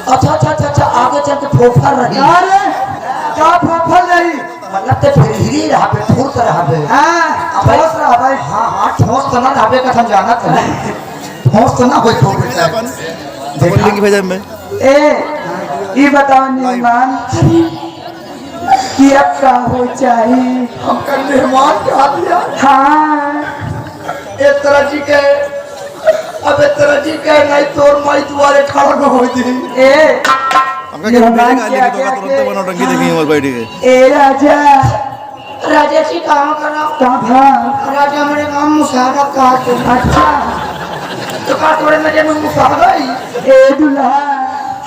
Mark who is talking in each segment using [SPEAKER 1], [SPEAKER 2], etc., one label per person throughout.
[SPEAKER 1] अच्छा अच्छा अच्छा अच्छा आगे चल के फोफर रही
[SPEAKER 2] अरे क्या फोफर रही
[SPEAKER 1] मतलब ते फिर ही रहा पे फूट रहा पे
[SPEAKER 2] हां ठोस रहा भाई
[SPEAKER 1] हां हां ठोस तो ना रहा पे कथन जाना था ठोस तो ना कोई ठोक बेटा
[SPEAKER 3] देख लेंगे भेजा में
[SPEAKER 2] ए ये बताओ निर्माण कि अब का हो चाहिए
[SPEAKER 1] हमका निर्माण कहा दिया
[SPEAKER 2] हाँ
[SPEAKER 1] एक तरह जी के अब एक तरह जी के नहीं तोर माई तुम्हारे खड़ा न हो दी
[SPEAKER 2] ए
[SPEAKER 3] हमका क्या भेजेगा लेके तो तुरंत बना टंकी देखेंगे और बैठ के
[SPEAKER 2] ए राजा
[SPEAKER 1] राजा जी काम करो
[SPEAKER 2] कहा
[SPEAKER 1] राजा मेरे काम मुसाफा काट
[SPEAKER 2] अच्छा
[SPEAKER 1] तो काट थोड़े मेरे में मुसाफा ही
[SPEAKER 2] ए दुल्हा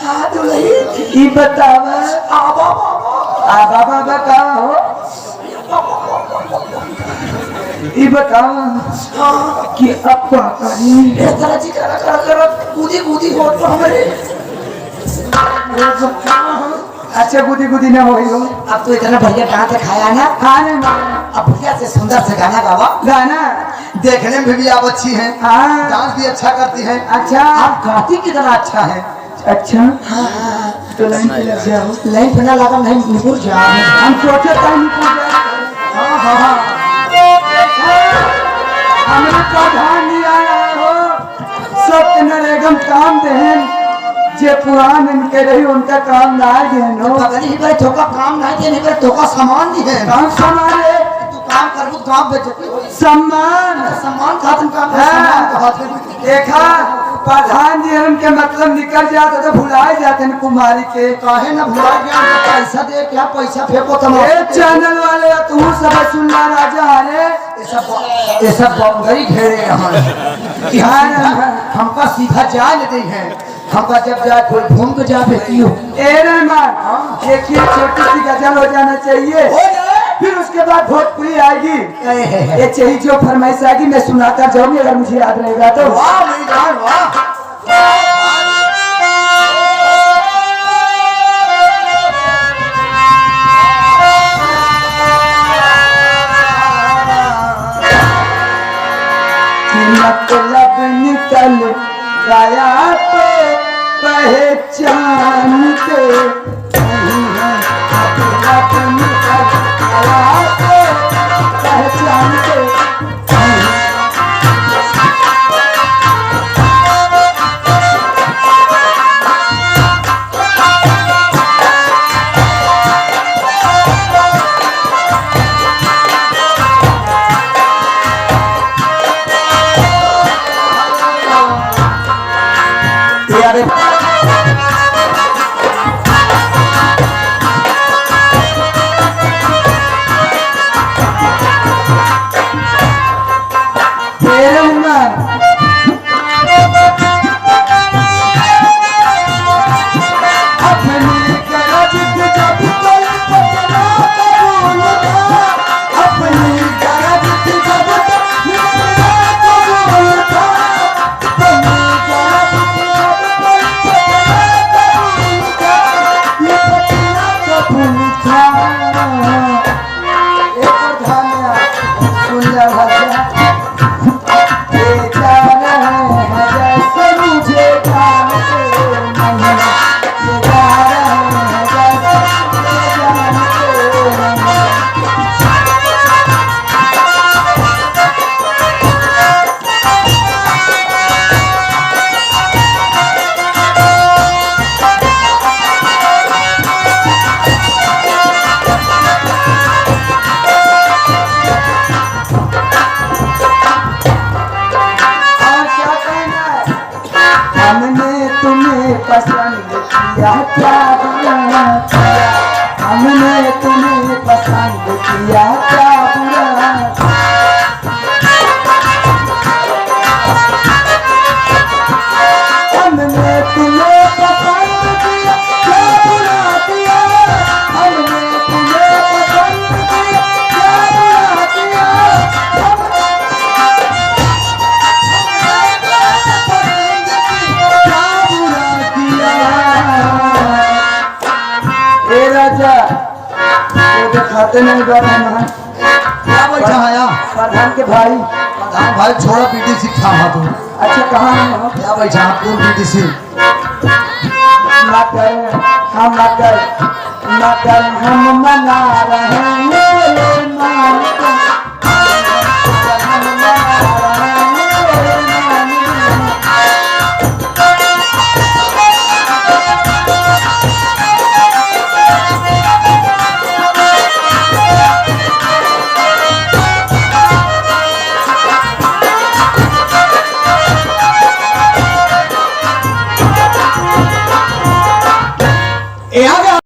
[SPEAKER 1] हाँ दुल्ही
[SPEAKER 2] ये बतावा
[SPEAKER 1] आबा
[SPEAKER 2] बाबा का हो ये बताओ कि अब क्या करी
[SPEAKER 1] एक तरह जी करा करा करा कूदी कूदी होट पर हमारे
[SPEAKER 2] अच्छा गुदी गुदी ना हो गई
[SPEAKER 1] अब तो इतना बढ़िया गाना से खाया ना
[SPEAKER 2] खाने
[SPEAKER 1] अब बढ़िया से सुंदर से गाना गावा
[SPEAKER 2] गाना
[SPEAKER 1] देखने में भी आप अच्छी हैं
[SPEAKER 2] हाँ
[SPEAKER 1] डांस भी अच्छा करती हैं
[SPEAKER 2] अच्छा
[SPEAKER 1] आप गाती कितना अच्छा है
[SPEAKER 2] अच्छा तो लाइन पे लग जाओ
[SPEAKER 1] लाइन पे ना लगा नहीं निपुर जाओ
[SPEAKER 2] हम सोचे टाइम
[SPEAKER 1] हाँ हाँ हाँ
[SPEAKER 2] हमें प्रधान नहीं आया हो सब नरेगम काम देहन जे पुरान इनके रही उनका काम ना देहन हो
[SPEAKER 1] पता नहीं भाई ठोका काम नहीं दे नहीं ठोका सामान नहीं है
[SPEAKER 2] काम समारे
[SPEAKER 1] तू काम करबू काम बेचती हो
[SPEAKER 2] सम्मान
[SPEAKER 1] सामान खातिर काम
[SPEAKER 2] हाँ।
[SPEAKER 1] सामान खातिर
[SPEAKER 2] देखा प्रधान जी उनके मतलब निकल जाते तो भुलाए जाते हैं कुमारी के
[SPEAKER 1] काहे ना भुला गया पैसा दे क्या पैसा फेंको तुम्हारे
[SPEAKER 2] चैनल वाले तू सब सुनना राजा अरे
[SPEAKER 1] ये सब बंगई घेरे यहाँ हमका सीधा जा लेते हैं हमका जब जाए कोई घूम के जा बेटी हो
[SPEAKER 2] ए रहमान देखिए छोटी सी गजल हो जाना चाहिए फिर उसके बाद भोजपुरी आएगी ये चाहिए जो फरमाइश आएगी मैं सुनाता जाऊंगी अगर मुझे याद रहेगा तो
[SPEAKER 1] वाह मेरी जान वाह
[SPEAKER 2] मतलब निकल गया तो पहचान के मतलब निकल गया तो पहचान के हमने तुम्हें पसंद किया क्या बुरा हमने तुम्हें पसंद किया क्या बुरा किया हमने तुम्हें पसंद किया क्या बुरा किया क्या बुरा किया ए राजा खाते नहीं प्रधान
[SPEAKER 1] क्या बैठा आया
[SPEAKER 2] प्रधान के भाई
[SPEAKER 1] प्रधान भाई छोड़ा पीटी सिखा तू
[SPEAKER 2] अच्छा कहाँ है?
[SPEAKER 1] क्या बैठा आपको विदेशी
[SPEAKER 2] ना कर हम ना कर हम मना रहे हैं